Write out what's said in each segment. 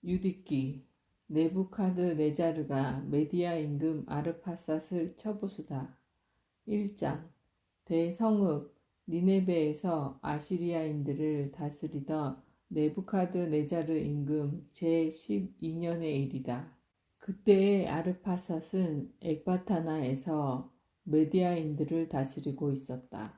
유디기 네부카드네자르가 메디아 임금 아르파삿을 처부수다. 1장 대성읍 니네베에서 아시리아인들을 다스리던 네부카드네자르 임금 제12년의 일이다. 그때의 아르파삿은 엑바타나에서 메디아인들을 다스리고 있었다.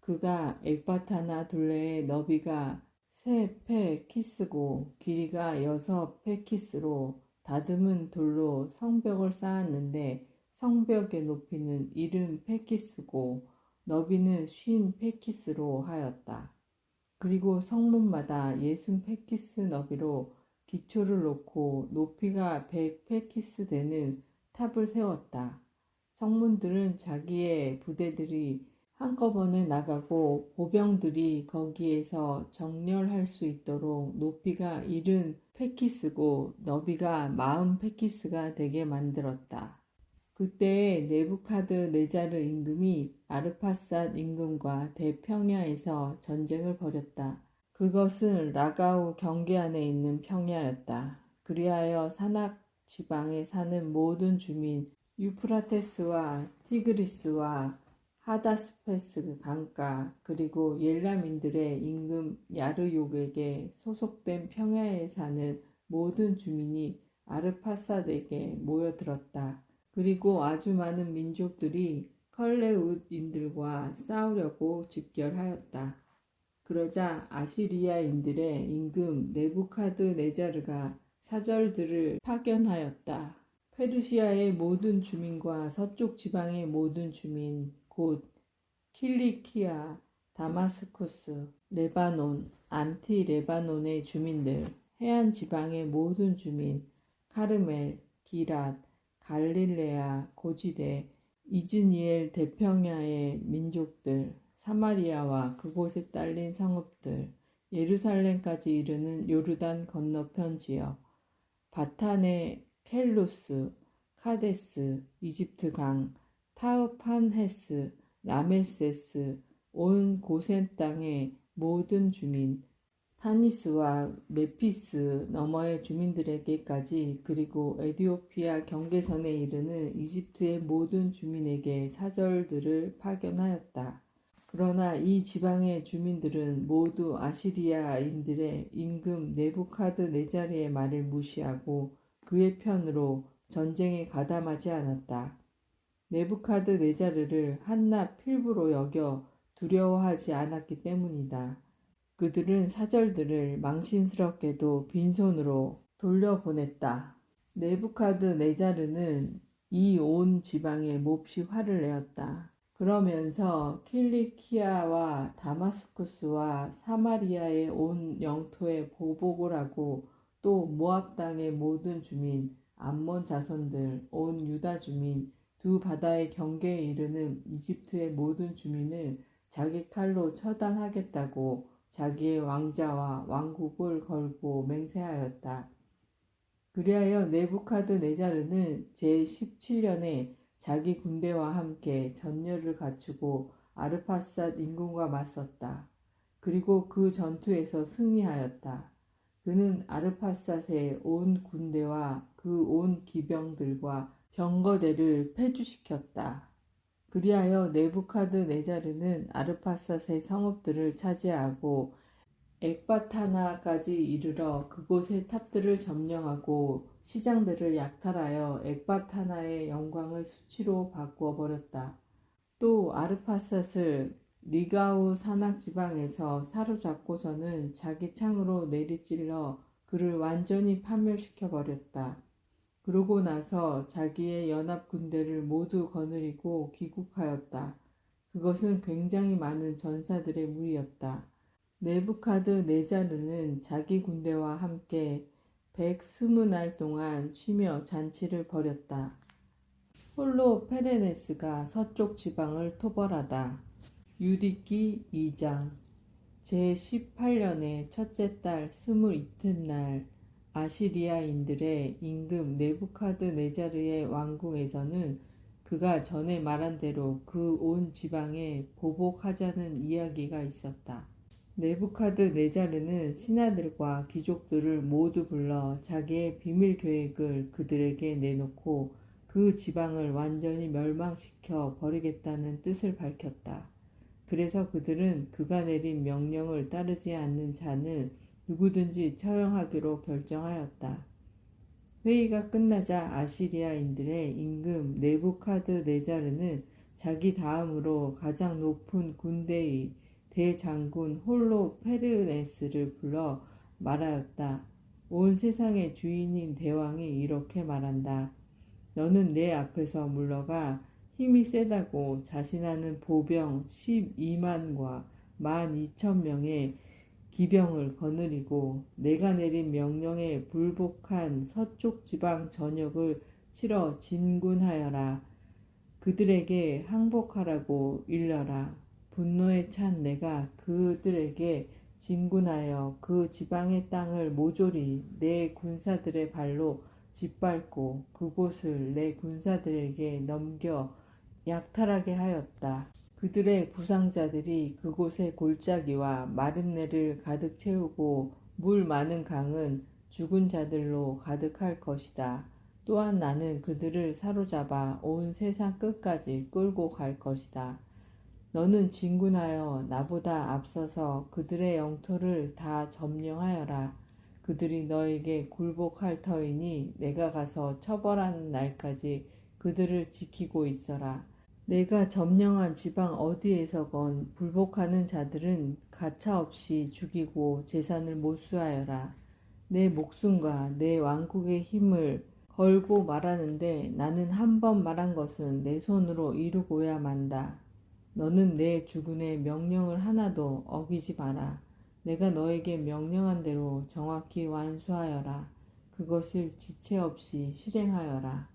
그가 엑바타나 둘레의 너비가 3페키스고 길이가 6페키스로 다듬은 돌로 성벽을 쌓았는데 성벽의 높이는 70페키스고 너비는 50페키스로 하였다. 그리고 성문마다 60페키스 너비로 기초를 놓고 높이가 100페키스 되는 탑을 세웠다. 성문들은 자기의 부대들이 한꺼번에 나가고 보병들이 거기에서 정렬할 수 있도록 높이가 70페키스고 너비가 40페키스가 되게 만들었다. 그때에 네부카드네자르 임금이 아르파삿 임금과 대평야에서 전쟁을 벌였다. 그것은 라가우 경계 안에 있는 평야였다. 그리하여 산악 지방에 사는 모든 주민 유프라테스와 티그리스와 하다스페스 강가 그리고 엘람인들의 임금 야르욕에게 소속된 평야에 사는 모든 주민이 아르파삿에게 모여들었다. 그리고 아주 많은 민족들이 컬레웃인들과 싸우려고 집결하였다. 그러자 아시리아인들의 임금 네부카드네자르가 사절들을 파견하였다. 페르시아의 모든 주민과 서쪽 지방의 모든 주민, 곧 킬리키아, 다마스쿠스, 레바논, 안티레바논의 주민들, 해안 지방의 모든 주민, 카르멜, 기랏, 갈릴레아, 고지대, 이즈니엘 대평야의 민족들, 사마리아와 그곳에 딸린 성읍들, 예루살렘까지 이르는 요르단 건너편 지역, 바탄의 켈루스, 카데스, 이집트 강, 타흐판헤스, 라메세스, 온 고센 땅의 모든 주민, 타니스와 메피스 너머의 주민들에게까지 그리고 에디오피아 경계선에 이르는 이집트의 모든 주민에게 사절들을 파견하였다. 그러나 이 지방의 주민들은 모두 아시리아인들의 임금 네부카드네자르의 말을 무시하고 그의 편으로 전쟁에 가담하지 않았다. 네부카드네자르를 한낱 필부로 여겨 두려워하지 않았기 때문이다. 그들은 사절들을 망신스럽게도 빈손으로 돌려보냈다. 네부카드네자르는 이 온 지방에 몹시 화를 내었다. 그러면서 킬리키아와 다마스쿠스와 사마리아의 온 영토에 보복을 하고 또 모압 땅의 모든 주민, 암몬 자손들, 온 유다 주민, 두 바다의 경계에 이르는 이집트의 모든 주민을 자기 칼로 처단하겠다고 자기의 왕자와 왕국을 걸고 맹세하였다. 그리하여 네부카드네자르는 제17년에 자기 군대와 함께 전열을 갖추고 아르파삿 임금과 맞섰다. 그리고 그 전투에서 승리하였다. 그는 아르파삿의 온 군대와 그 온 기병들과 병거대를 폐주시켰다. 그리하여 네부카드네자르는 아르파삿의 성읍들을 차지하고 엑바타나까지 이르러 그곳의 탑들을 점령하고 시장들을 약탈하여 엑바타나의 영광을 수치로 바꾸어 버렸다. 또 아르파삿을 리가우 산악지방에서 사로잡고서는 자기 창으로 내리찔러 그를 완전히 파멸시켜 버렸다. 그러고 나서 자기의 연합 군대를 모두 거느리고 귀국하였다. 그것은 굉장히 많은 전사들의 무리였다. 네부카드네자르는 자기 군대와 함께 120날 동안 쉬며 잔치를 벌였다. 홀로 페레네스가 서쪽 지방을 토벌하다. 유디기 2장 제18년의 첫째 달 22날 아시리아인들의 임금 네부카드네자르의 왕궁에서는 그가 전에 말한 대로 그 온 지방에 보복하자는 이야기가 있었다. 네부카드네자르는 신하들과 귀족들을 모두 불러 자기의 비밀 계획을 그들에게 내놓고 그 지방을 완전히 멸망시켜 버리겠다는 뜻을 밝혔다. 그래서 그들은 그가 내린 명령을 따르지 않는 자는 누구든지 처형하기로 결정하였다. 회의가 끝나자 아시리아인들의 임금 네부카드네자르는 자기 다음으로 가장 높은 군대의 대장군 홀로페르네스를 불러 말하였다. 온 세상의 주인인 대왕이 이렇게 말한다. 너는 내 앞에서 물러가 힘이 세다고 자신하는 보병 12만과 12,000명의 기병을 거느리고 내가 내린 명령에 불복한 서쪽 지방 전역을 치러 진군하여라. 그들에게 항복하라고 일러라. 분노에 찬 내가 그들에게 진군하여 그 지방의 땅을 모조리 내 군사들의 발로 짓밟고 그곳을 내 군사들에게 넘겨 약탈하게 하였다. 그들의 부상자들이 그곳의 골짜기와 마름내를 가득 채우고 물 많은 강은 죽은 자들로 가득할 것이다. 또한 나는 그들을 사로잡아 온 세상 끝까지 끌고 갈 것이다. 너는 진군하여 나보다 앞서서 그들의 영토를 다 점령하여라. 그들이 너에게 굴복할 터이니 내가 가서 처벌하는 날까지 그들을 지키고 있어라. 내가 점령한 지방 어디에서건 불복하는 자들은 가차없이 죽이고 재산을 몰수하여라. 내 목숨과 내 왕국의 힘을 걸고 말하는데 나는 한 번 말한 것은 내 손으로 이루고야 만다. 너는 내 주군의 명령을 하나도 어기지 마라. 내가 너에게 명령한 대로 정확히 완수하여라. 그것을 지체 없이 실행하여라.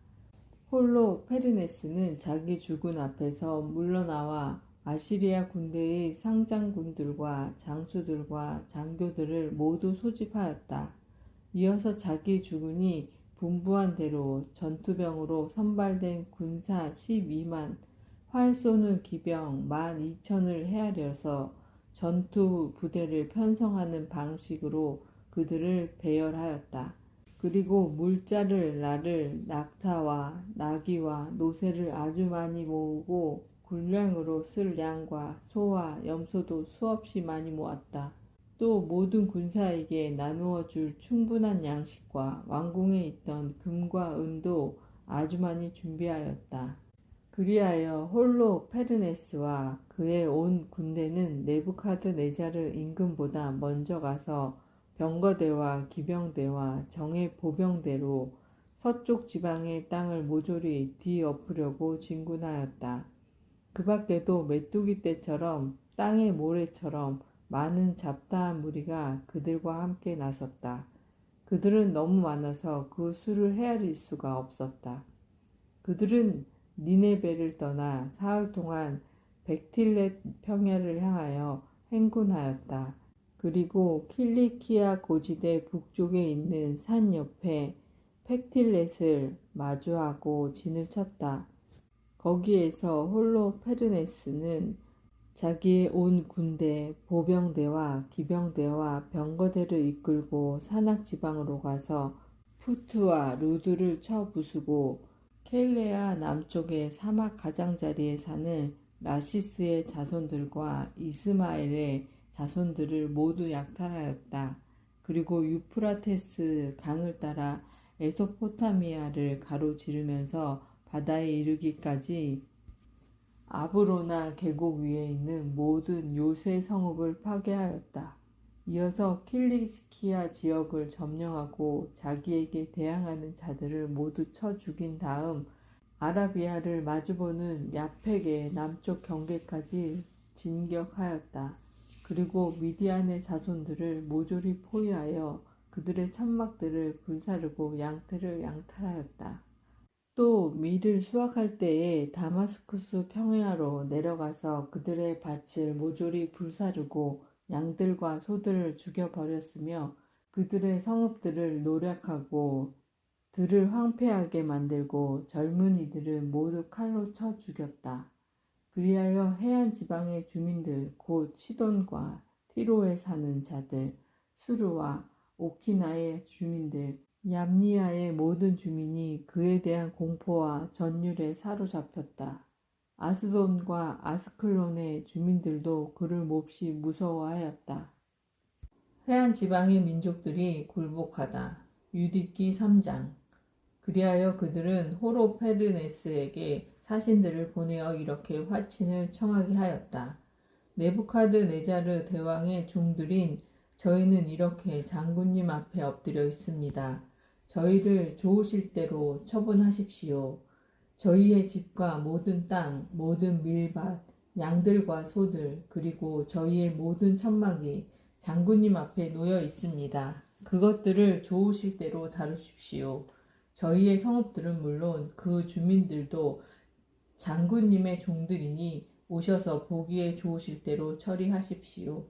홀로 페르네스는 자기 주군 앞에서 물러나와 아시리아 군대의 상장군들과 장수들과 장교들을 모두 소집하였다. 이어서 자기 주군이 분부한 대로 전투병으로 선발된 군사 12만, 활 쏘는 기병 12,000을 헤아려서 전투 부대를 편성하는 방식으로 그들을 배열하였다. 그리고 물자를 나를 낙타와 나귀와 노새를 아주 많이 모으고 군량으로 쓸 양과 소와 염소도 수없이 많이 모았다. 또 모든 군사에게 나누어 줄 충분한 양식과 왕궁에 있던 금과 은도 아주 많이 준비하였다. 그리하여 홀로 페르네스와 그의 온 군대는 네부카드네자르 임금보다 먼저 가서 병거대와 기병대와 정예 보병대로 서쪽 지방의 땅을 모조리 뒤엎으려고 진군하였다. 그 밖에도 메뚜기 떼처럼 땅의 모래처럼 많은 잡다한 무리가 그들과 함께 나섰다. 그들은 너무 많아서 그 수를 헤아릴 수가 없었다. 그들은 니네베를 떠나 사흘 동안 백틸렛 평야를 향하여 행군하였다. 그리고 킬리키아 고지대 북쪽에 있는 산 옆에 팩틸렛을 마주하고 진을 쳤다. 거기에서 홀로 페르네스는 자기의 온 군대, 보병대와 기병대와 병거대를 이끌고 산악지방으로 가서 푸트와 루드를 쳐 부수고 켈레아 남쪽의 사막 가장자리에 사는 라시스의 자손들과 이스마엘의 자손들을 모두 약탈하였다. 그리고 유프라테스 강을 따라 에소포타미아를 가로지르면서 바다에 이르기까지 아브로나 계곡 위에 있는 모든 요새 성읍을 파괴하였다. 이어서 킬리키아 지역을 점령하고 자기에게 대항하는 자들을 모두 쳐 죽인 다음 아라비아를 마주보는 야펙의 남쪽 경계까지 진격하였다. 그리고 미디안의 자손들을 모조리 포위하여 그들의 천막들을 불사르고 양떼를 양탈하였다. 또 밀을 수확할 때에 다마스쿠스 평야로 내려가서 그들의 밭을 모조리 불사르고 양들과 소들을 죽여버렸으며 그들의 성읍들을 노략하고 들을 황폐하게 만들고 젊은이들을 모두 칼로 쳐 죽였다. 그리하여 해안 지방의 주민들 곧 시돈과 히로에 사는 자들, 수르와 오키나의 주민들, 얌니아의 모든 주민이 그에 대한 공포와 전율에 사로잡혔다. 아스돈과 아스클론의 주민들도 그를 몹시 무서워하였다. 해안 지방의 민족들이 굴복하다. 유디기 3장. 그리하여 그들은 호로페르네스에게 사신들을 보내어 이렇게 화친을 청하게 하였다. 네부카드네자르 대왕의 종들인 저희는 이렇게 장군님 앞에 엎드려 있습니다. 저희를 좋으실 대로 처분하십시오. 저희의 집과 모든 땅, 모든 밀밭, 양들과 소들, 그리고 저희의 모든 천막이 장군님 앞에 놓여 있습니다. 그것들을 좋으실 대로 다루십시오. 저희의 성읍들은 물론 그 주민들도 장군님의 종들이니 오셔서 보기에 좋으실 대로 처리하십시오.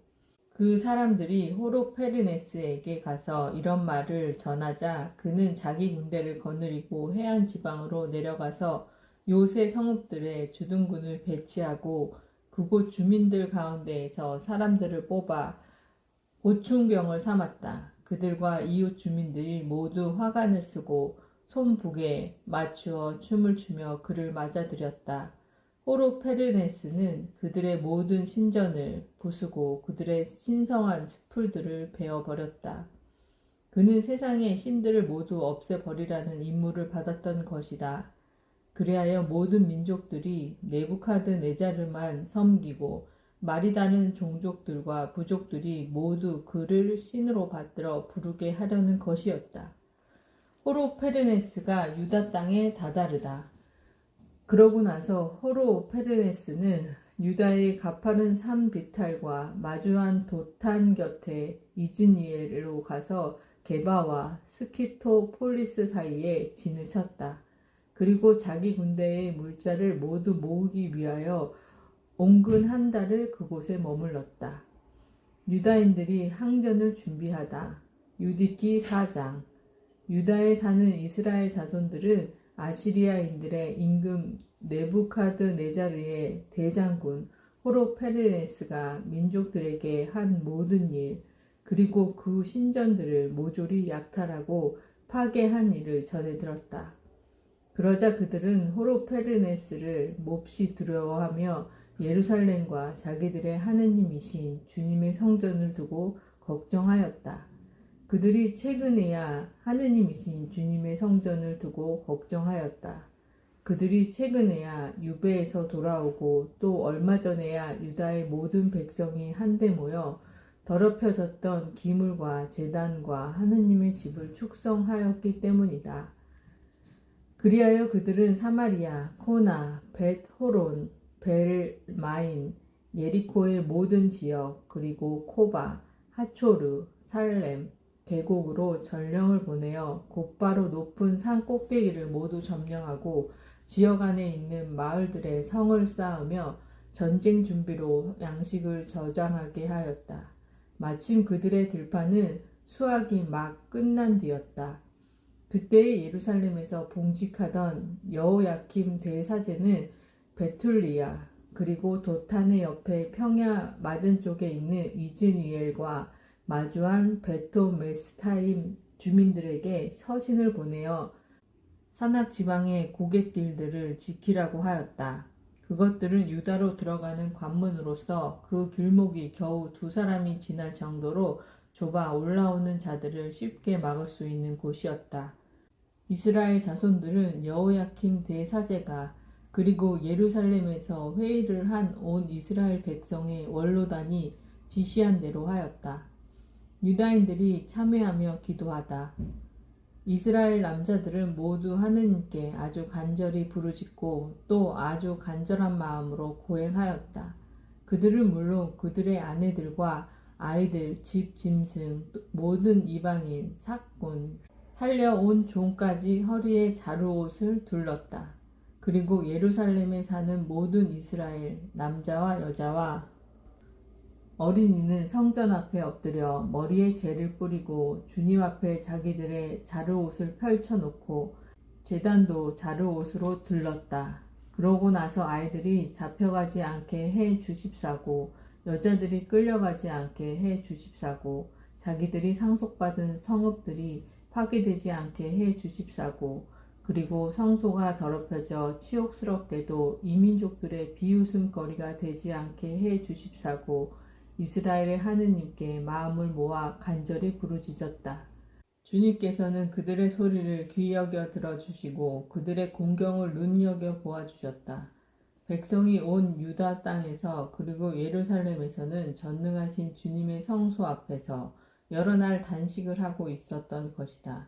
그 사람들이 호로페르네스에게 가서 이런 말을 전하자 그는 자기 군대를 거느리고 해안 지방으로 내려가서 요새 성읍들에 주둔군을 배치하고 그곳 주민들 가운데에서 사람들을 뽑아 보충병을 삼았다. 그들과 이웃 주민들이 모두 화관을 쓰고 손북에 맞추어 춤을 추며 그를 맞아들였다. 호로페르네스는 그들의 모든 신전을 부수고 그들의 신성한 숲들을 베어버렸다. 그는 세상의 신들을 모두 없애버리라는 임무를 받았던 것이다. 그리하여 모든 민족들이 네부카드네자르만 섬기고 말이 다른 종족들과 부족들이 모두 그를 신으로 받들어 부르게 하려는 것이었다. 호로페르네스가 유다 땅에 다다르다. 그러고 나서 호로페르네스는 유다의 가파른 산 비탈과 마주한 도탄 곁에 이즈니엘로 가서 게바와 스키토폴리스 사이에 진을 쳤다. 그리고 자기 군대의 물자를 모두 모으기 위하여 온근 한 달을 그곳에 머물렀다. 유다인들이 항전을 준비하다. 유디기 4장. 유다에 사는 이스라엘 자손들은 아시리아인들의 임금 네부카드네자르의 대장군 호로페르네스가 민족들에게 한 모든 일, 그리고 그 신전들을 모조리 약탈하고 파괴한 일을 전해 들었다. 그러자 그들은 호로페르네스를 몹시 두려워하며 예루살렘과 자기들의 하느님이신 주님의 성전을 두고 걱정하였다. 그들이 최근에야 하느님이신 주님의 성전을 두고 걱정하였다. 그들이 최근에야 유배에서 돌아오고 또 얼마 전에야 유다의 모든 백성이 한데 모여 더럽혀졌던 기물과 제단과 하느님의 집을 축성하였기 때문이다. 그리하여 그들은 사마리아, 코나, 벳호론, 벨마인, 예리코의 모든 지역, 그리고 코바, 하초르, 살렘, 계곡으로 전령을 보내어 곧바로 높은 산 꼭대기를 모두 점령하고 지역 안에 있는 마을들의 성을 쌓으며 전쟁 준비로 양식을 저장하게 하였다. 마침 그들의 들판은 수확이 막 끝난 뒤였다. 그때의 예루살렘에서 봉직하던 여호야킴 대사제는 베툴리아 그리고 도탄의 옆에 평야 맞은쪽에 있는 이즈니엘과 마주한 베토메스타임 주민들에게 서신을 보내어 산악 지방의 고갯길들을 지키라고 하였다. 그것들은 유다로 들어가는 관문으로서 그 길목이 겨우 2사람이 지날 정도로 좁아 올라오는 자들을 쉽게 막을 수 있는 곳이었다. 이스라엘 자손들은 여호야킴 대사제가 그리고 예루살렘에서 회의를 한 온 이스라엘 백성의 원로단이 지시한 대로 하였다. 유다인들이 참회하며 기도하다. 이스라엘 남자들은 모두 하느님께 아주 간절히 부르짖고 또 아주 간절한 마음으로 고행하였다. 그들은 물론 그들의 아내들과 아이들, 집, 짐승, 모든 이방인, 삭군, 살려온 종까지 허리에 자루옷을 둘렀다. 그리고 예루살렘에 사는 모든 이스라엘 남자와 여자와 어린이는 성전 앞에 엎드려 머리에 재를 뿌리고 주님 앞에 자기들의 자루옷을 펼쳐놓고 제단도 자루옷으로 둘렀다. 그러고 나서 아이들이 잡혀가지 않게 해 주십사고 여자들이 끌려가지 않게 해 주십사고 자기들이 상속받은 성읍들이 파괴되지 않게 해 주십사고 그리고 성소가 더럽혀져 치욕스럽게도 이민족들의 비웃음거리가 되지 않게 해 주십사고 이스라엘의 하느님께 마음을 모아 간절히 부르짖었다. 주님께서는 그들의 소리를 귀 여겨 들어주시고 그들의 공경을 눈여겨 보아주셨다. 백성이 온 유다 땅에서 그리고 예루살렘에서는 전능하신 주님의 성소 앞에서 여러 날 단식을 하고 있었던 것이다.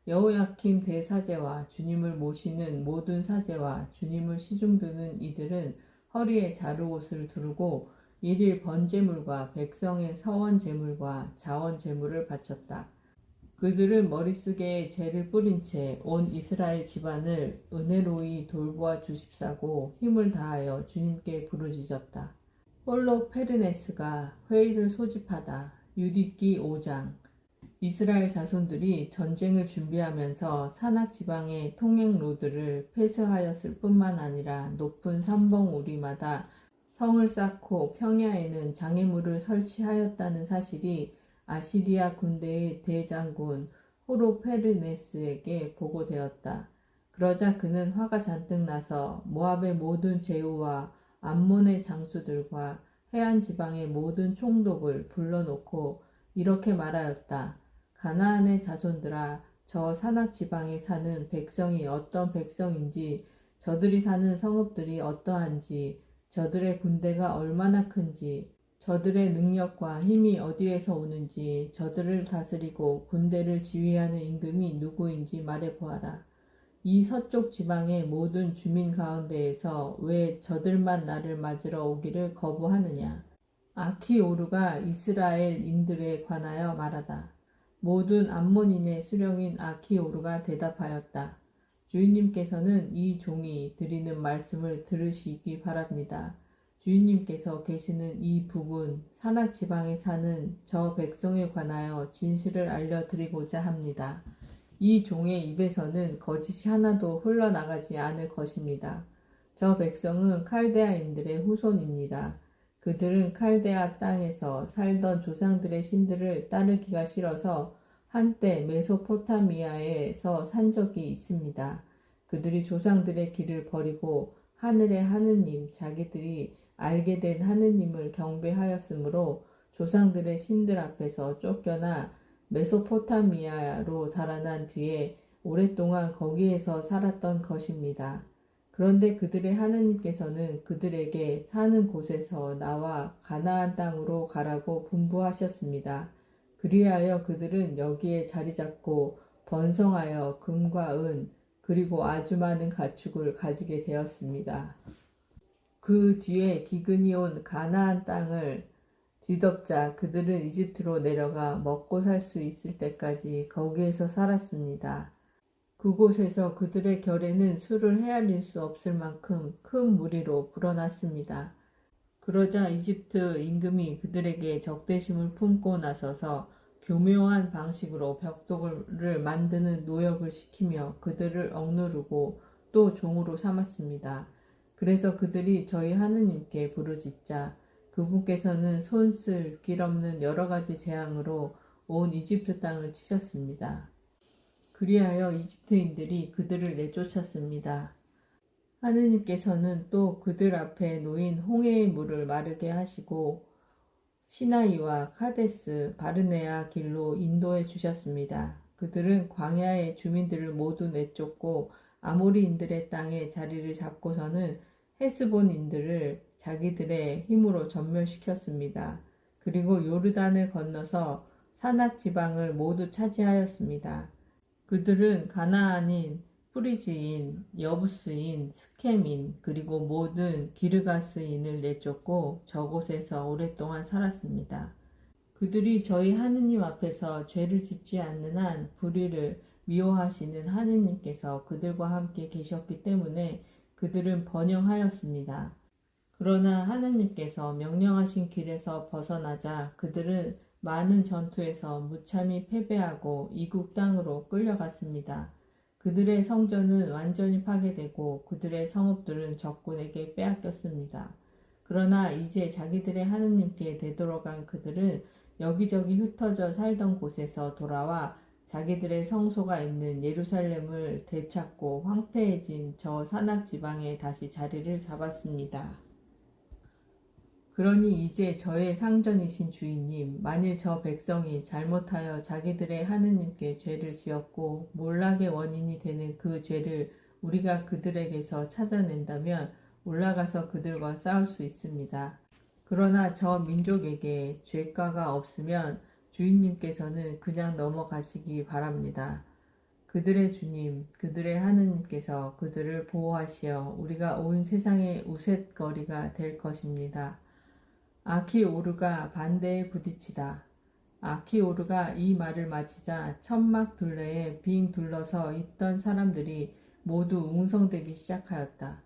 여호야킴 대사제와 주님을 모시는 모든 사제와 주님을 시중드는 이들은 허리에 자루옷을 두르고 일일 번제물과 백성의 서원 제물과 자원 제물을 바쳤다. 그들은 머릿속에 재를 뿌린 채 온 이스라엘 집안을 은혜로이 돌보아 주십사고 힘을 다하여 주님께 부르짖었다. 홀로 페르네스가 회의를 소집하다. 유디기 5장. 이스라엘 자손들이 전쟁을 준비하면서 산악 지방의 통행로들을 폐쇄하였을 뿐만 아니라 높은 산봉 우리마다 성을 쌓고 평야에는 장애물을 설치하였다는 사실이 아시리아 군대의 대장군 호로페르네스에게 보고되었다. 그러자 그는 화가 잔뜩 나서 모압의 모든 제후와 암몬의 장수들과 해안 지방의 모든 총독을 불러놓고 이렇게 말하였다. 가나안의 자손들아, 저 산악 지방에 사는 백성이 어떤 백성인지, 저들이 사는 성읍들이 어떠한지, 저들의 군대가 얼마나 큰지, 저들의 능력과 힘이 어디에서 오는지, 저들을 다스리고 군대를 지휘하는 임금이 누구인지 말해보아라. 이 서쪽 지방의 모든 주민 가운데에서 왜 저들만 나를 맞으러 오기를 거부하느냐? 아키오르가 이스라엘인들에 관하여 말하다. 모든 암몬인의 수령인 아키오르가 대답하였다. 주인님께서는 이 종이 드리는 말씀을 들으시기 바랍니다. 주인님께서 계시는 이 북은 산악 지방에 사는 저 백성에 관하여 진실을 알려드리고자 합니다. 이 종의 입에서는 거짓이 하나도 흘러나가지 않을 것입니다. 저 백성은 칼데아인들의 후손입니다. 그들은 칼데아 땅에서 살던 조상들의 신들을 따르기가 싫어서 한때 메소포타미아에서 산 적이 있습니다. 그들이 조상들의 길을 버리고 하늘의 하느님, 자기들이 알게 된 하느님을 경배하였으므로 조상들의 신들 앞에서 쫓겨나 메소포타미아로 달아난 뒤에 오랫동안 거기에서 살았던 것입니다. 그런데 그들의 하느님께서는 그들에게 사는 곳에서 나와 가나안 땅으로 가라고 분부하셨습니다. 그리하여 그들은 여기에 자리 잡고 번성하여 금과 은 그리고 아주 많은 가축을 가지게 되었습니다. 그 뒤에 기근이 온 가나안 땅을 뒤덮자 그들은 이집트로 내려가 먹고 살 수 있을 때까지 거기에서 살았습니다. 그곳에서 그들의 결에는 술을 헤아릴 수 없을 만큼 큰 무리로 불어났습니다. 그러자 이집트 임금이 그들에게 적대심을 품고 나서서 교묘한 방식으로 벽돌을 만드는 노역을 시키며 그들을 억누르고 또 종으로 삼았습니다. 그래서 그들이 저희 하느님께 부르짖자 그분께서는 손쓸 길 없는 여러 가지 재앙으로 온 이집트 땅을 치셨습니다. 그리하여 이집트인들이 그들을 내쫓았습니다. 하느님께서는 또 그들 앞에 놓인 홍해의 물을 마르게 하시고 시나이와 카데스, 바르네아 길로 인도해 주셨습니다. 그들은 광야의 주민들을 모두 내쫓고 아모리인들의 땅에 자리를 잡고서는 헤스본인들을 자기들의 힘으로 전멸시켰습니다. 그리고 요르단을 건너서 산악 지방을 모두 차지하였습니다. 그들은 가나안인, 프리즈인, 여부스인, 스켐인, 그리고 모든 기르가스인을 내쫓고 저곳에서 오랫동안 살았습니다. 그들이 저희 하느님 앞에서 죄를 짓지 않는 한 불의를 미워하시는 하느님께서 그들과 함께 계셨기 때문에 그들은 번영하였습니다. 그러나 하느님께서 명령하신 길에서 벗어나자 그들은 많은 전투에서 무참히 패배하고 이국 땅으로 끌려갔습니다. 그들의 성전은 완전히 파괴되고 그들의 성읍들은 적군에게 빼앗겼습니다. 그러나 이제 자기들의 하느님께 되돌아간 그들은 여기저기 흩어져 살던 곳에서 돌아와 자기들의 성소가 있는 예루살렘을 되찾고 황폐해진 저 산악 지방에 다시 자리를 잡았습니다. 그러니 이제 저의 상전이신 주인님, 만일 저 백성이 잘못하여 자기들의 하느님께 죄를 지었고 몰락의 원인이 되는 그 죄를 우리가 그들에게서 찾아낸다면 올라가서 그들과 싸울 수 있습니다. 그러나 저 민족에게 죄가가 없으면 주인님께서는 그냥 넘어가시기 바랍니다. 그들의 주님, 그들의 하느님께서 그들을 보호하시어 우리가 온 세상의 우쇳거리가 될 것입니다. 아키오르가 반대에 부딪히다. 아키오르가 이 말을 마치자 천막 둘레에 빙 둘러서 있던 사람들이 모두 웅성대기 시작하였다.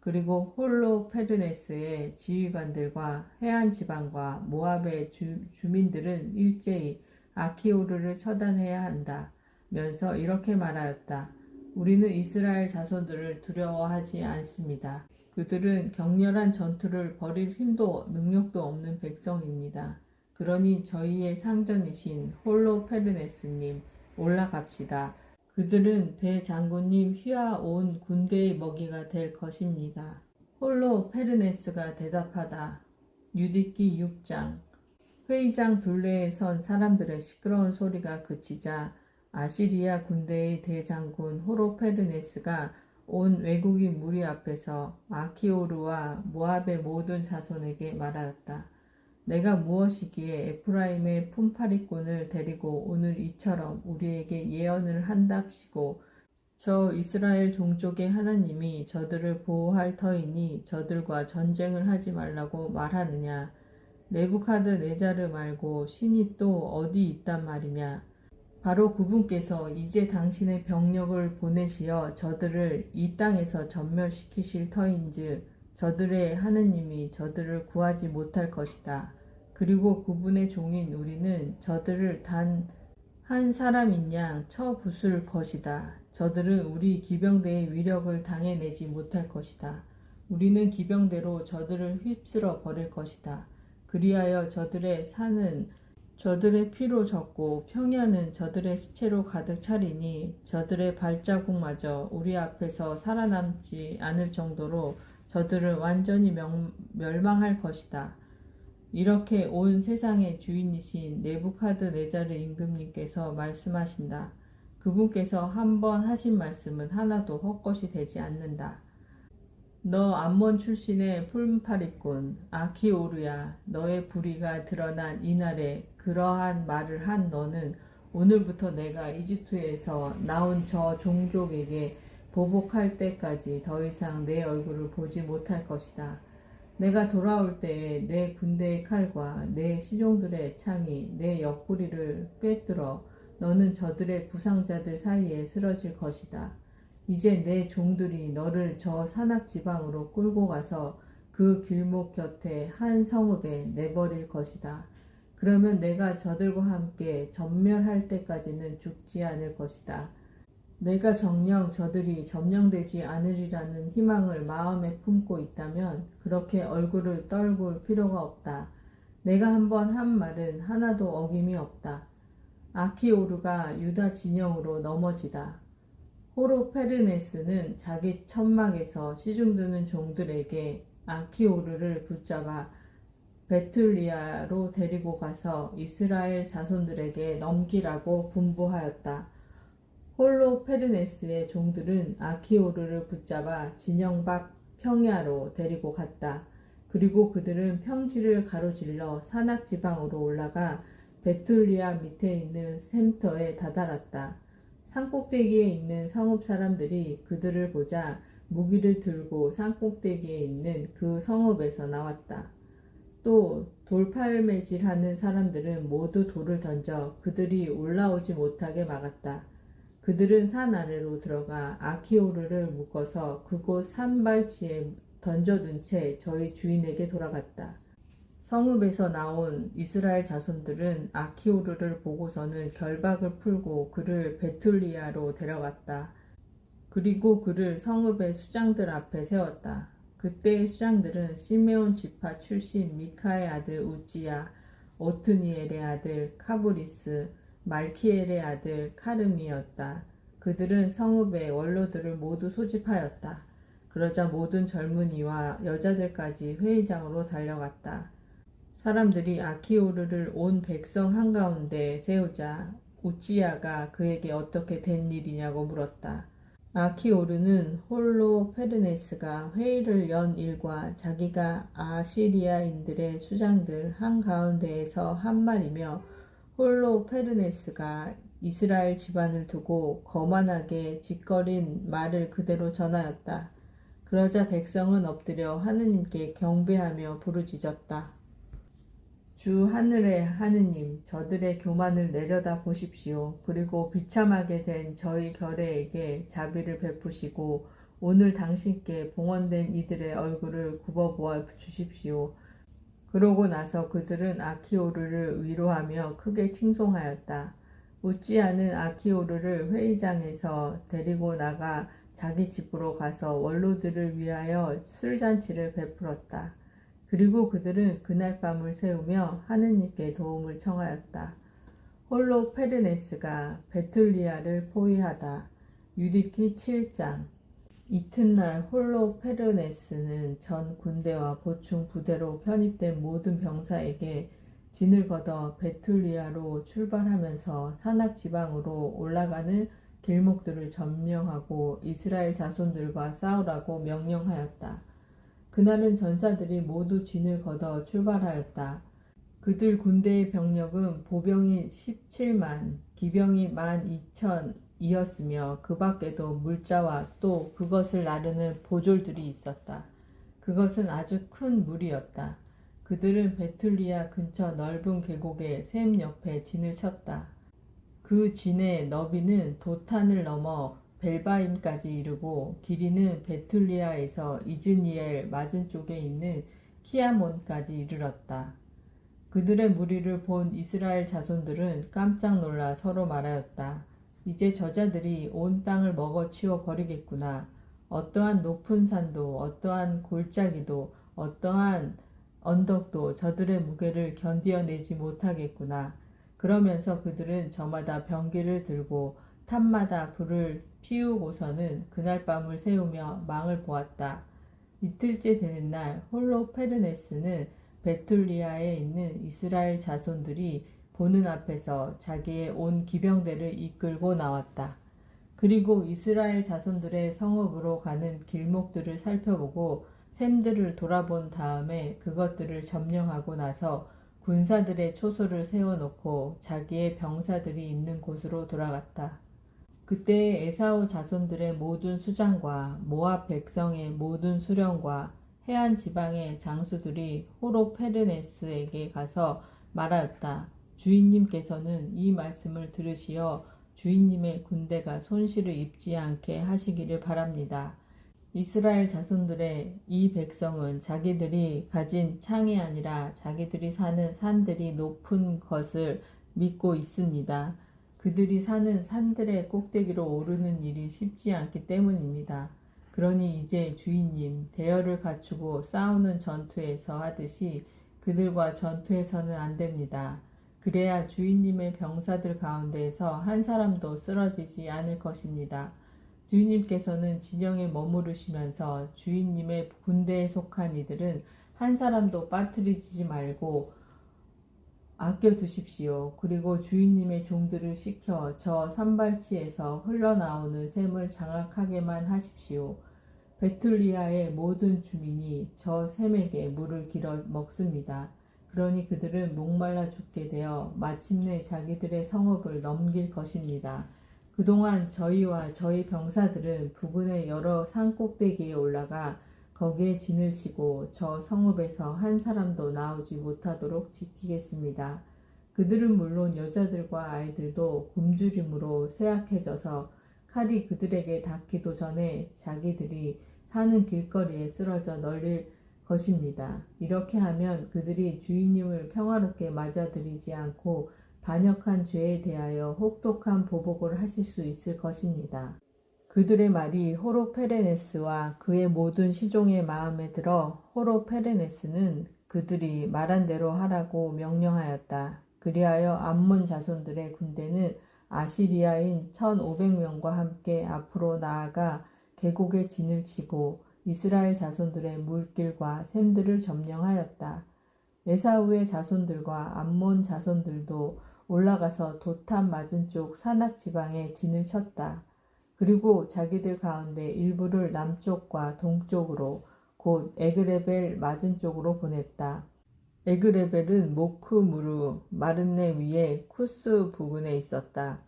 그리고 홀로페르네스의 지휘관들과 해안 지방과 모압의 주민들은 일제히 아키오르를 처단해야 한다 면서 이렇게 말하였다. 우리는 이스라엘 자손들을 두려워하지 않습니다. 그들은 격렬한 전투를 벌일 힘도 능력도 없는 백성입니다. 그러니 저희의 상전이신 홀로페르네스님 올라갑시다. 그들은 대장군님 휘하 온 군대의 먹이가 될 것입니다. 홀로페르네스가 대답하다. 유디기 6장. 회의장 둘레에 선 사람들의 시끄러운 소리가 그치자 아시리아 군대의 대장군 호로페르네스가 온 외국인 무리 앞에서 아키오르와 모압의 모든 자손에게 말하였다. 내가 무엇이기에 에프라임의 품파리꾼을 데리고 오늘 이처럼 우리에게 예언을 한답시고 저 이스라엘 종족의 하나님이 저들을 보호할 터이니 저들과 전쟁을 하지 말라고 말하느냐. 네부카드네자르 말고 신이 또 어디 있단 말이냐. 바로 그분께서 이제 당신의 병력을 보내시어 저들을 이 땅에서 전멸시키실 터인즉 저들의 하느님이 저들을 구하지 못할 것이다. 그리고 그분의 종인 우리는 저들을 단 한 사람인 양 쳐 부술 것이다. 저들은 우리 기병대의 위력을 당해내지 못할 것이다. 우리는 기병대로 저들을 휩쓸어 버릴 것이다. 그리하여 저들의 산은 저들의 피로 젖고 평야는 저들의 시체로 가득 차리니 저들의 발자국마저 우리 앞에서 살아남지 않을 정도로 저들은 완전히 멸망할 것이다. 이렇게 온 세상의 주인이신 네부카드네자르 임금님께서 말씀하신다. 그분께서 한 번 하신 말씀은 하나도 헛것이 되지 않는다. 너 암몬 출신의 풀파리꾼 아키오르야, 너의 불의가 드러난 이날에 그러한 말을 한 너는 오늘부터 내가 이집트에서 나온 저 종족에게 보복할 때까지 더 이상 내 얼굴을 보지 못할 것이다. 내가 돌아올 때에 내 군대의 칼과 내 시종들의 창이 내 옆구리를 꿰뚫어 너는 저들의 부상자들 사이에 쓰러질 것이다. 이제 내 종들이 너를 저 산악 지방으로 끌고 가서 그 길목 곁에 한 성읍에 내버릴 것이다. 그러면 내가 저들과 함께 전멸할 때까지는 죽지 않을 것이다. 내가 정녕 저들이 점령되지 않으리라는 희망을 마음에 품고 있다면 그렇게 얼굴을 떨굴 필요가 없다. 내가 한번 한 말은 하나도 어김이 없다. 아키오르가 유다 진영으로 넘어지다. 호로페르네스는 자기 천막에서 시중드는 종들에게 아키오르를 붙잡아 베툴리아로 데리고 가서 이스라엘 자손들에게 넘기라고 분부하였다. 홀로페르네스의 종들은 아키오르를 붙잡아 진영 밖 평야로 데리고 갔다. 그리고 그들은 평지를 가로질러 산악 지방으로 올라가 베툴리아 밑에 있는 샘터에 다다랐다. 산꼭대기에 있는 성읍 사람들이 그들을 보자 무기를 들고 산꼭대기에 있는 그 성읍에서 나왔다. 또 돌팔매질하는 사람들은 모두 돌을 던져 그들이 올라오지 못하게 막았다. 그들은 산 아래로 들어가 아키오르를 묶어서 그곳 산발치에 던져둔 채 저희 주인에게 돌아갔다. 성읍에서 나온 이스라엘 자손들은 아키오르를 보고서는 결박을 풀고 그를 베툴리아로 데려갔다. 그리고 그를 성읍의 수장들 앞에 세웠다. 그때의 수장들은 시메온 지파 출신 미카의 아들 우찌야, 오트니엘의 아들 카브리스, 말키엘의 아들 카름이었다. 그들은 성읍의 원로들을 모두 소집하였다. 그러자 모든 젊은이와 여자들까지 회의장으로 달려갔다. 사람들이 아키오르를 온 백성 한가운데 세우자 우찌야가 그에게 어떻게 된 일이냐고 물었다. 아키오르는 홀로 페르네스가 회의를 연 일과 자기가 아시리아인들의 수장들 한가운데에서 한 말이며 홀로 페르네스가 이스라엘 집안을 두고 거만하게 짓거린 말을 그대로 전하였다. 그러자 백성은 엎드려 하느님께 경배하며 부르짖었다. 주 하늘의 하느님, 저들의 교만을 내려다 보십시오. 그리고 비참하게 된 저희 결례에게 자비를 베푸시고 오늘 당신께 봉헌된 이들의 얼굴을 굽어보아 주십시오. 그러고 나서 그들은 아키오르를 위로하며 크게 칭송하였다. 우찌야는 아키오르를 회의장에서 데리고 나가 자기 집으로 가서 원로들을 위하여 술잔치를 베풀었다. 그리고 그들은 그날 밤을 새우며 하느님께 도움을 청하였다. 홀로 페르네스가 베툴리아를 포위하다. 유디기 7장. 이튿날 홀로 페르네스는 전 군대와 보충 부대로 편입된 모든 병사에게 진을 걷어 베툴리아로 출발하면서 산악 지방으로 올라가는 길목들을 점령하고 이스라엘 자손들과 싸우라고 명령하였다. 그날은 전사들이 모두 진을 걷어 출발하였다. 그들 군대의 병력은 보병이 17만, 기병이 12,000이었으며 그 밖에도 물자와 또 그것을 나르는 보졸들이 있었다. 그것은 아주 큰 무리였다. 그들은 베툴리아 근처 넓은 계곡의 샘 옆에 진을 쳤다. 그 진의 너비는 도탄을 넘어 벨바임까지 이르고 길이는 베툴리아에서 이즈니엘 맞은쪽에 있는 키아몬까지 이르렀다. 그들의 무리를 본 이스라엘 자손들은 깜짝 놀라 서로 말하였다. 이제 저자들이 온 땅을 먹어치워 버리겠구나. 어떠한 높은 산도 어떠한 골짜기도 어떠한 언덕도 저들의 무게를 견디어내지 못하겠구나. 그러면서 그들은 저마다 병기를 들고 탑마다 불을 피우고서는 그날 밤을 새우며 망을 보았다. 이틀째 되는 날 홀로 페르네스는 베툴리아에 있는 이스라엘 자손들이 보는 앞에서 자기의 온 기병대를 이끌고 나왔다. 그리고 이스라엘 자손들의 성읍으로 가는 길목들을 살펴보고 샘들을 돌아본 다음에 그것들을 점령하고 나서 군사들의 초소를 세워놓고 자기의 병사들이 있는 곳으로 돌아갔다. 그때 에사우 자손들의 모든 수장과 모압 백성의 모든 수령과 해안 지방의 장수들이 호로 페르네스에게 가서 말하였다. 주인님께서는 이 말씀을 들으시어 주인님의 군대가 손실을 입지 않게 하시기를 바랍니다. 이스라엘 자손들의 이 백성은 자기들이 가진 창이 아니라 자기들이 사는 산들이 높은 것을 믿고 있습니다. 그들이 사는 산들의 꼭대기로 오르는 일이 쉽지 않기 때문입니다. 그러니 이제 주인님, 대열을 갖추고 싸우는 전투에서 하듯이 그들과 전투해서는 안 됩니다. 그래야 주인님의 병사들 가운데에서 한 사람도 쓰러지지 않을 것입니다. 주인님께서는 진영에 머무르시면서 주인님의 군대에 속한 이들은 한 사람도 빠뜨리지 말고 아껴두십시오. 그리고 주인님의 종들을 시켜 저 산발치에서 흘러나오는 샘을 장악하게만 하십시오. 베툴리아의 모든 주민이 저 샘에게 물을 길어 먹습니다. 그러니 그들은 목말라 죽게 되어 마침내 자기들의 성읍을 넘길 것입니다. 그동안 저희와 저희 병사들은 부근의 여러 산 꼭대기에 올라가 거기에 진을 치고 저 성읍에서 한 사람도 나오지 못하도록 지키겠습니다. 그들은 물론 여자들과 아이들도 굶주림으로 쇠약해져서 칼이 그들에게 닿기도 전에 자기들이 사는 길거리에 쓰러져 널릴 것입니다. 이렇게 하면 그들이 주인님을 평화롭게 맞아들이지 않고 반역한 죄에 대하여 혹독한 보복을 하실 수 있을 것입니다. 그들의 말이 호로페레네스와 그의 모든 시종의 마음에 들어 호로페레네스는 그들이 말한 대로 하라고 명령하였다. 그리하여 암몬 자손들의 군대는 아시리아인 1500명과 함께 앞으로 나아가 계곡에 진을 치고 이스라엘 자손들의 물길과 샘들을 점령하였다. 에사우의 자손들과 암몬 자손들도 올라가서 도탄 맞은쪽 산악 지방에 진을 쳤다. 그리고 자기들 가운데 일부를 남쪽과 동쪽으로 곧 에그레벨 맞은쪽으로 보냈다. 에그레벨은 모크무르 마른네 위에 쿠스 부근에 있었다.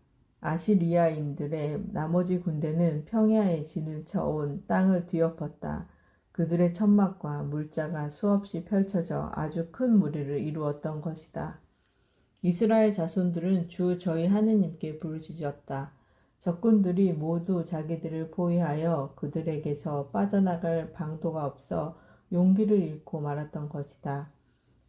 아시리아인들의 나머지 군대는 평야에 진을 쳐온 땅을 뒤엎었다. 그들의 천막과 물자가 수없이 펼쳐져 아주 큰 무리를 이루었던 것이다. 이스라엘 자손들은 주 저희 하느님께 부르짖었다. 적군들이 모두 자기들을 포위하여 그들에게서 빠져나갈 방도가 없어 용기를 잃고 말았던 것이다.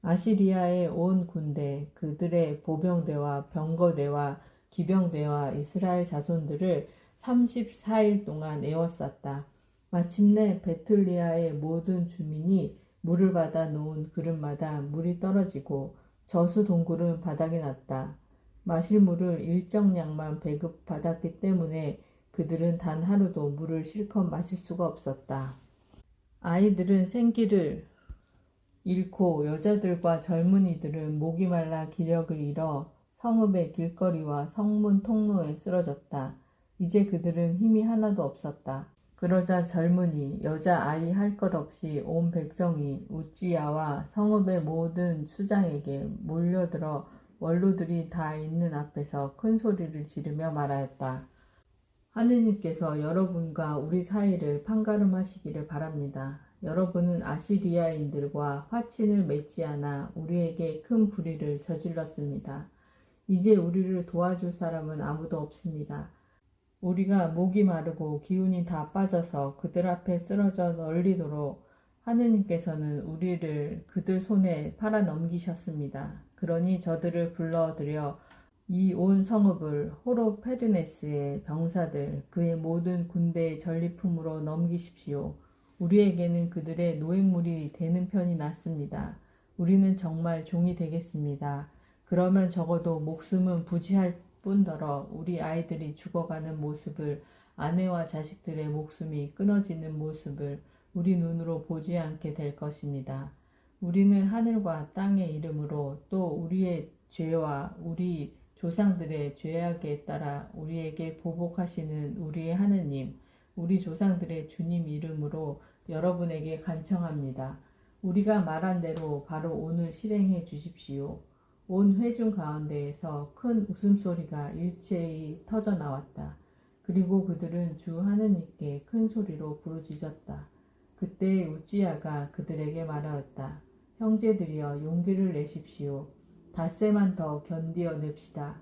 아시리아의 온 군대, 그들의 보병대와 병거대와 기병대와 이스라엘 자손들을 34일 동안 에워쌌다. 마침내 베틀리아의 모든 주민이 물을 받아 놓은 그릇마다 물이 떨어지고 저수 동굴은 바닥에 났다. 마실 물을 일정량만 배급받았기 때문에 그들은 단 하루도 물을 실컷 마실 수가 없었다. 아이들은 생기를 잃고 여자들과 젊은이들은 목이 말라 기력을 잃어 성읍의 길거리와 성문 통로에 쓰러졌다. 이제 그들은 힘이 하나도 없었다. 그러자 젊은이, 여자 아이 할 것 없이 온 백성이 우찌야와 성읍의 모든 수장에게 몰려들어 원로들이 다 있는 앞에서 큰 소리를 지르며 말하였다. 하느님께서 여러분과 우리 사이를 판가름하시기를 바랍니다. 여러분은 아시리아인들과 화친을 맺지 않아 우리에게 큰 불의를 저질렀습니다. 이제 우리를 도와줄 사람은 아무도 없습니다. 우리가 목이 마르고 기운이 다 빠져서 그들 앞에 쓰러져 널리도록 하느님께서는 우리를 그들 손에 팔아 넘기셨습니다. 그러니 저들을 불러들여 이 온 성읍을 호로페르네스의 병사들 그의 모든 군대의 전리품으로 넘기십시오. 우리에게는 그들의 노획물이 되는 편이 낫습니다. 우리는 정말 종이 되겠습니다. 그러면 적어도 목숨은 부지할 뿐더러 우리 아이들이 죽어가는 모습을, 아내와 자식들의 목숨이 끊어지는 모습을 우리 눈으로 보지 않게 될 것입니다. 우리는 하늘과 땅의 이름으로 또 우리의 죄와 우리 조상들의 죄악에 따라 우리에게 보복하시는 우리의 하느님, 우리 조상들의 주님 이름으로 여러분에게 간청합니다. 우리가 말한 대로 바로 오늘 실행해 주십시오. 온 회중 가운데에서 큰 웃음소리가 일체히 터져 나왔다. 그리고 그들은 주 하느님께 큰 소리로 부르짖었다. 그때 우찌야가 그들에게 말하였다. 형제들이여 용기를 내십시오. 닷새만 더 견디어 냅시다.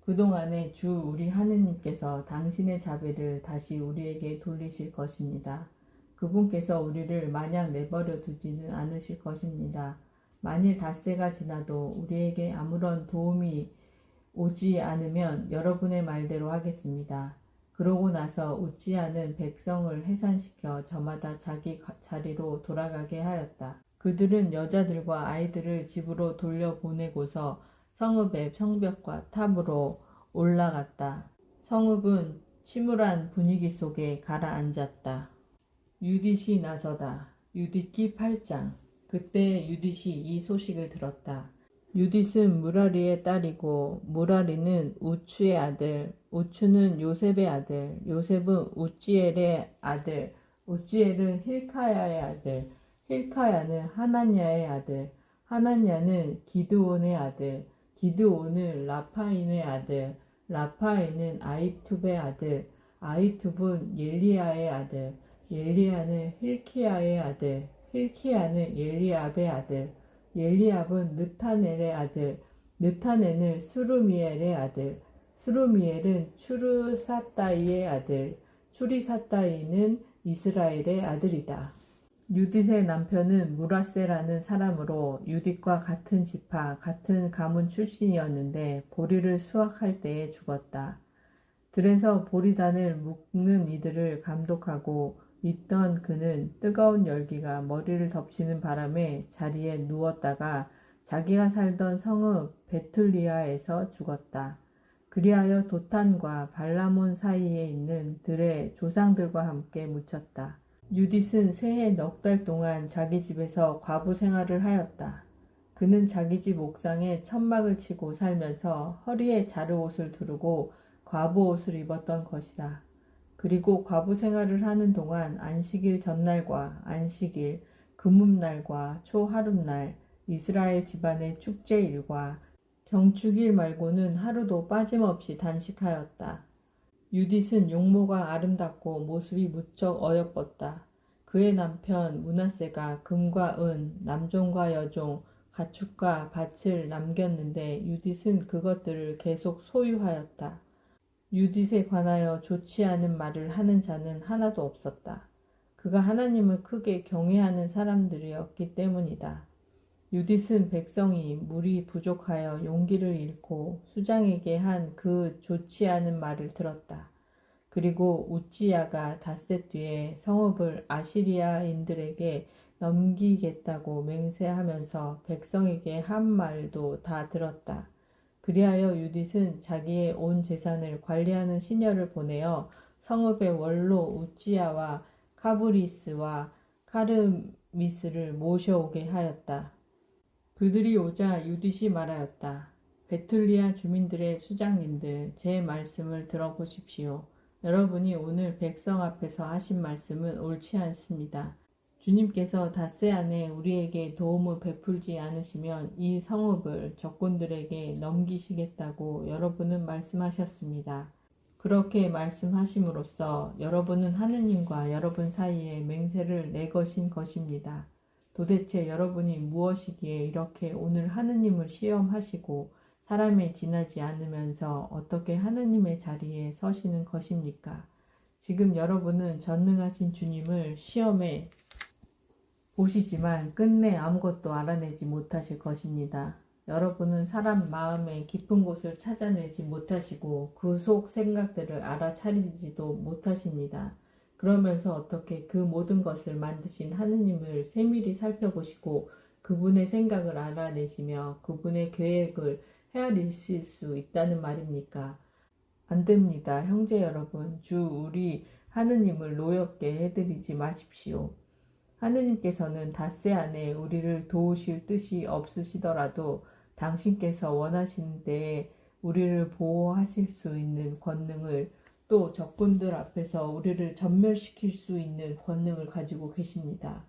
그동안에 주 우리 하느님께서 당신의 자비를 다시 우리에게 돌리실 것입니다. 그분께서 우리를 마냥 내버려 두지는 않으실 것입니다. 만일 닷새가 지나도 우리에게 아무런 도움이 오지 않으면 여러분의 말대로 하겠습니다. 그러고 나서 우찌야는 백성을 해산시켜 저마다 자기 자리로 돌아가게 하였다. 그들은 여자들과 아이들을 집으로 돌려보내고서 성읍의 성벽과 탑으로 올라갔다. 성읍은 침울한 분위기 속에 가라앉았다. 유딧이 나서다. 유딧기 8장. 그때 유딧이 이 소식을 들었다. 유딧은 무라리의 딸이고 무라리는 우추의 아들, 우추는 요셉의 아들, 요셉은 우찌엘의 아들, 우찌엘은 힐카야의 아들, 힐카야는 하나냐의 아들, 하나냐는 기드온의 아들, 기드온은 라파인의 아들, 라파인은 아이투브의 아들, 아이투브는 옐리야의 아들, 옐리야는 힐키야의 아들, 힐키야는 엘리압의 아들, 엘리압은 느타넬의 아들, 느타넬은 수르미엘의 아들, 수르미엘은 추르사따이의 아들, 추리사따이는 이스라엘의 아들이다. 유딧의 남편은 무라세라는 사람으로 유딧과 같은 지파, 같은 가문 출신이었는데 보리를 수확할 때에 죽었다. 들에서 보리단을 묶는 이들을 감독하고 있던 그는 뜨거운 열기가 머리를 덮치는 바람에 자리에 누웠다가 자기가 살던 성읍 베툴리아에서 죽었다. 그리하여 도탄과 발라몬 사이에 있는 들의 조상들과 함께 묻혔다. 유딧은 새해 넉 달 동안 자기 집에서 과부 생활을 하였다. 그는 자기 집 옥상에 천막을 치고 살면서 허리에 자르옷을 두르고 과부 옷을 입었던 것이다. 그리고 과부 생활을 하는 동안 안식일 전날과 안식일, 금음날과 초하룻날, 이스라엘 집안의 축제일과 경축일 말고는 하루도 빠짐없이 단식하였다. 유딧은 용모가 아름답고 모습이 무척 어여뻤다. 그의 남편 므낫세가 금과 은, 남종과 여종, 가축과 밭을 남겼는데 유딧은 그것들을 계속 소유하였다. 유딧에 관하여 좋지 않은 말을 하는 자는 하나도 없었다. 그가 하나님을 크게 경외하는 사람들이었기 때문이다. 유딧은 백성이 물이 부족하여 용기를 잃고 수장에게 한 그 좋지 않은 말을 들었다. 그리고 우찌야가 닷새 뒤에 성읍을 아시리아인들에게 넘기겠다고 맹세하면서 백성에게 한 말도 다 들었다. 그리하여 유딧은 자기의 온 재산을 관리하는 시녀를 보내어 성읍의 원로 우찌야와 카브리스와 카르미스를 모셔오게 하였다. 그들이 오자 유딧이 말하였다. 베툴리아 주민들의 수장님들, 제 말씀을 들어보십시오. 여러분이 오늘 백성 앞에서 하신 말씀은 옳지 않습니다. 주님께서 닷새 안에 우리에게 도움을 베풀지 않으시면 이 성읍을 적군들에게 넘기시겠다고 여러분은 말씀하셨습니다. 그렇게 말씀하심으로써 여러분은 하느님과 여러분 사이에 맹세를 내거신 것입니다. 도대체 여러분이 무엇이기에 이렇게 오늘 하느님을 시험하시고 사람에 지나지 않으면서 어떻게 하느님의 자리에 서시는 것입니까? 지금 여러분은 전능하신 주님을 시험해 보시지만 끝내 아무것도 알아내지 못하실 것입니다. 여러분은 사람 마음의 깊은 곳을 찾아내지 못하시고 그 속 생각들을 알아차리지도 못하십니다. 그러면서 어떻게 그 모든 것을 만드신 하느님을 세밀히 살펴보시고 그분의 생각을 알아내시며 그분의 계획을 헤아리실 수 있다는 말입니까? 안 됩니다. 형제 여러분, 주 우리 하느님을 노엽게 해드리지 마십시오. 하느님께서는 닷새 안에 우리를 도우실 뜻이 없으시더라도 당신께서 원하시는 때에 우리를 보호하실 수 있는 권능을 또 적군들 앞에서 우리를 전멸시킬 수 있는 권능을 가지고 계십니다.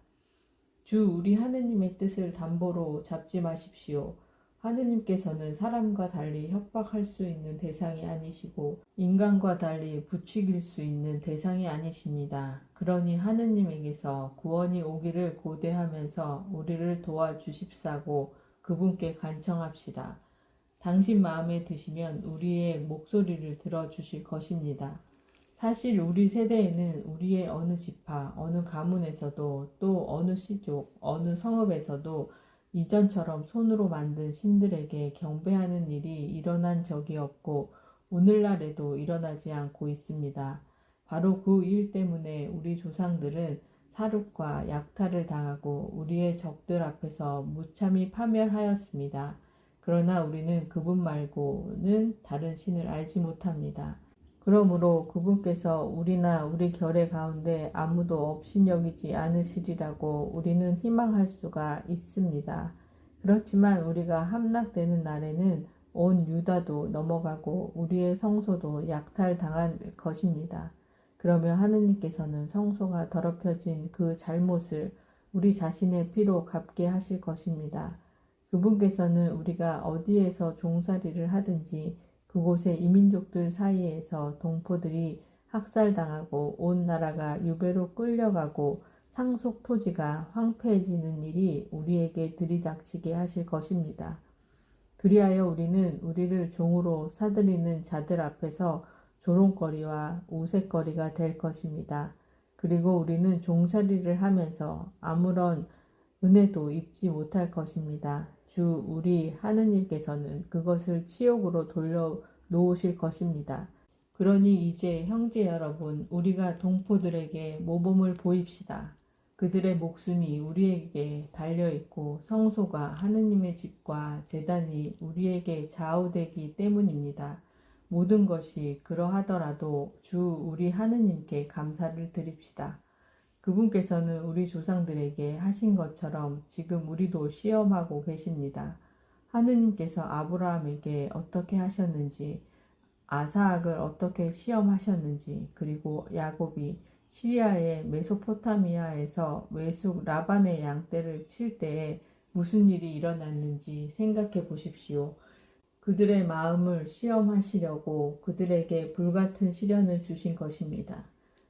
주 우리 하느님의 뜻을 담보로 잡지 마십시오. 하느님께서는 사람과 달리 협박할 수 있는 대상이 아니시고 인간과 달리 부추길 수 있는 대상이 아니십니다. 그러니 하느님에게서 구원이 오기를 고대하면서 우리를 도와주십사고 그분께 간청합시다. 당신 마음에 드시면 우리의 목소리를 들어주실 것입니다. 사실 우리 세대에는 우리의 어느 지파, 어느 가문에서도 또 어느 시족, 어느 성읍에서도 이전처럼 손으로 만든 신들에게 경배하는 일이 일어난 적이 없고 오늘날에도 일어나지 않고 있습니다. 바로 그 일 때문에 우리 조상들은 살육과 약탈을 당하고 우리의 적들 앞에서 무참히 파멸하였습니다. 그러나 우리는 그분 말고는 다른 신을 알지 못합니다. 그러므로 그분께서 우리나 우리 결의 가운데 아무도 업신여기지 않으시리라고 우리는 희망할 수가 있습니다. 그렇지만 우리가 함락되는 날에는 온 유다도 넘어가고 우리의 성소도 약탈당할 것입니다. 그러면 하느님께서는 성소가 더럽혀진 그 잘못을 우리 자신의 피로 갚게 하실 것입니다. 그분께서는 우리가 어디에서 종살이를 하든지 그곳의 이민족들 사이에서 동포들이 학살당하고 온 나라가 유배로 끌려가고 상속 토지가 황폐해지는 일이 우리에게 들이닥치게 하실 것입니다. 그리하여 우리는 우리를 종으로 사들이는 자들 앞에서 조롱거리와 우색거리가 될 것입니다. 그리고 우리는 종살이를 하면서 아무런 은혜도 입지 못할 것입니다. 주 우리 하느님께서는 그것을 치욕으로 돌려 놓으실 것입니다. 그러니 이제 형제 여러분, 우리가 동포들에게 모범을 보입시다. 그들의 목숨이 우리에게 달려있고 성소가 하느님의 집과 제단이 우리에게 좌우되기 때문입니다. 모든 것이 그러하더라도 주 우리 하느님께 감사를 드립시다. 그분께서는 우리 조상들에게 하신 것처럼 지금 우리도 시험하고 계십니다. 하느님께서 아브라함에게 어떻게 하셨는지, 아사악을 어떻게 시험하셨는지, 그리고 야곱이 시리아의 메소포타미아에서 외숙 라반의 양떼를 칠 때에 무슨 일이 일어났는지 생각해 보십시오. 그들의 마음을 시험하시려고 그들에게 불같은 시련을 주신 것입니다.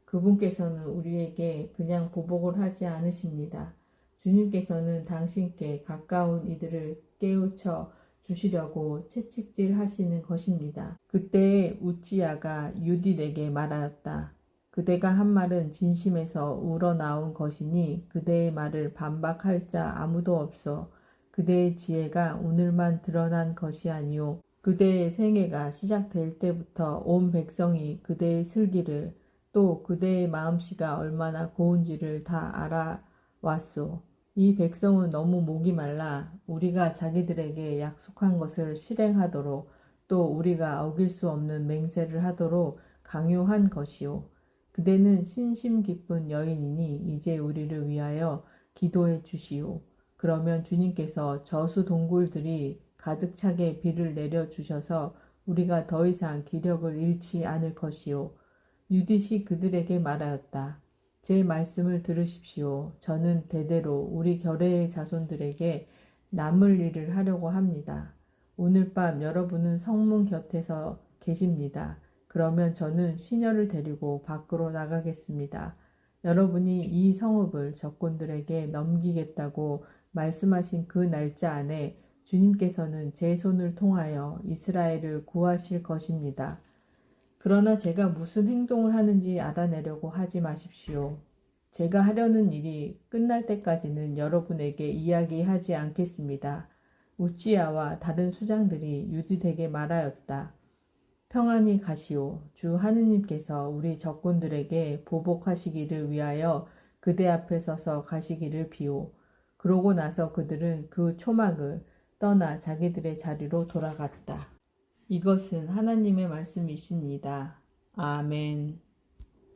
그분께서는 우리에게 그냥 보복을 하지 않으십니다. 주님께서는 당신께 가까운 이들을 깨우쳐 주시려고 채찍질 하시는 것입니다. 그때에 우찌야가 유딧에게 말하였다. 그대가 한 말은 진심에서 우러나온 것이니 그대의 말을 반박할 자 아무도 없어. 그대의 지혜가 오늘만 드러난 것이 아니오. 그대의 생애가 시작될 때부터 온 백성이 그대의 슬기를 또 그대의 마음씨가 얼마나 고운지를 다 알아왔소. 이 백성은 너무 목이 말라 우리가 자기들에게 약속한 것을 실행하도록 또 우리가 어길 수 없는 맹세를 하도록 강요한 것이오. 그대는 신심 깊은 여인이니 이제 우리를 위하여 기도해 주시오. 그러면 주님께서 저수 동굴들이 가득 차게 비를 내려주셔서 우리가 더 이상 기력을 잃지 않을 것이오. 유딧이 그들에게 말하였다. 제 말씀을 들으십시오. 저는 대대로 우리 결례의 자손들에게 남을 일을 하려고 합니다. 오늘 밤 여러분은 성문 곁에서 계십니다. 그러면 저는 시녀를 데리고 밖으로 나가겠습니다. 여러분이 이 성읍을 적군들에게 넘기겠다고 말씀하신 그 날짜 안에 주님께서는 제 손을 통하여 이스라엘을 구하실 것입니다. 그러나 제가 무슨 행동을 하는지 알아내려고 하지 마십시오. 제가 하려는 일이 끝날 때까지는 여러분에게 이야기하지 않겠습니다. 우찌야와 다른 수장들이 유딧에게 말하였다. 평안히 가시오. 주 하느님께서 우리 적군들에게 보복하시기를 위하여 그대 앞에 서서 가시기를 비오. 그러고 나서 그들은 그 초막을 떠나 자기들의 자리로 돌아갔다. 이것은 하나님의 말씀이십니다. 아멘.